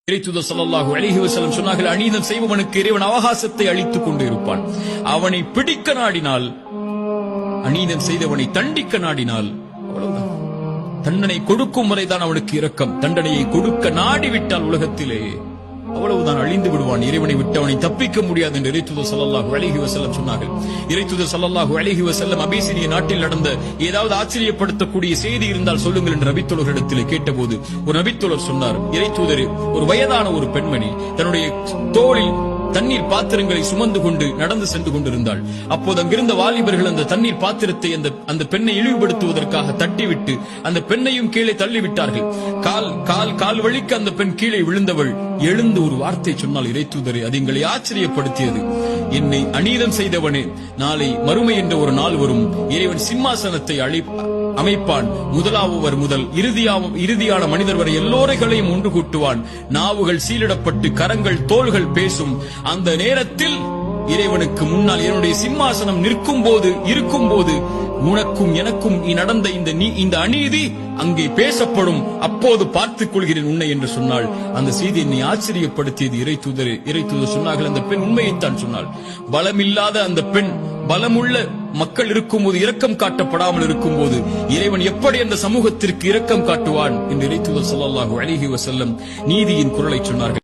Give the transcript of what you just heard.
இறைத்தூதர் ஸல்லல்லாஹு அலைஹி வஸல்லம் சொன்னார்கள், அநீதம் செய்பவனுக்கு இறைவன் அவகாசத்தை அளித்துக் கொண்டு இருப்பான். அவனை பிடிக்க நாடினால், அநீதம் செய்தவனை தண்டிக்க நாடினால் அவ்வளவுதான். தண்டனை கொடுக்கும் வரைதான் அவனுக்கு இரக்கம். தண்டனையை கொடுக்க நாடிவிட்டால் உலகத்திலே அவ்வளவுதான், அழிந்து விடுவான். இறைவனை விட்டு அவனை தப்பிக்க முடியாது என்று இறைத்தூதர் ஸல்லல்லாஹு அலைஹி வஸல்லம் சொன்னார்கள். இறைத்தூதர் ஸல்லல்லாஹு அலைஹி வஸல்லம் அபிசீனிய நாட்டில் நடந்த ஏதாவது ஆச்சரியப்படுத்தக்கூடிய செய்தி இருந்தால் சொல்லுங்கள் என்று நபித்தோழர்களிடத்தில் கேட்டபோது ஒரு நபித்தோழர் சொன்னார், இறைத்தூதரே, ஒரு வயதான ஒரு பெண்மணி தன்னுடைய தோளில் தண்ணீர் பாத்திரங்களை சுமந்து கொண்டு நடந்து சென்று கொண்டிருந்தாள். அப்போது அங்கிருந்த வாலிபர்கள் அந்த தண்ணீர் பாத்திரத்தை அந்த பெண்ணை இழிவுபடுத்துவதற்காக தட்டிவிட்டு அந்த பெண்ணையும் கீழே தள்ளிவிட்டார்கள். கால் வழிக்கு அந்த பெண் கீழே விழுந்தவள் எழுந்து ஒரு வார்த்தை சொன்னால், இறைத்தூதரே, அது எங்களை ஆச்சரியப்படுத்தியது. என்னை அநீதம் செய்தவனே, நாளை மறுமை என்ற ஒரு நாள் வரும், இறைவன் சிம்மாசனத்தை அமைப்பான். முதலாவர் முதல் இறுதியான மனிதர் வரை எல்லோரைகளையும் ஒன்று கூட்டுவான். நாவுகள் சீலிடப்பட்டு கரங்கள் தோள்கள் பேசும். அந்த நேரத்தில் இறைவனுக்கு முன்னால் என்னுடைய சிம்மாசனம் இருக்கும் போது உனக்கும் எனக்கும் நடந்த இந்த அநீதி அங்கே பேசப்படும். அப்போது பார்த்துக் கொள்கிறேன் உன்னை என்று சொன்னாள். அந்த செய்தி என்னை ஆச்சரியப்படுத்தியது. இறைத்தூதர் சொன்னார்கள், அந்த பெண் உண்மையைத்தான் சொன்னாள். பலமில்லாத அந்த பெண் பலமுள்ள மக்கள் இருக்கும்போது இரக்கம் காட்டப்படாமல் இருக்கும்போது இறைவன் எப்படி அந்த சமூகத்திற்கு இரக்கம் காட்டுவான் என்று இறைத்தூதர் ஸல்லல்லாஹு அலைஹி வஸல்லம் நீதியின் குரலை சொன்னார்கள்.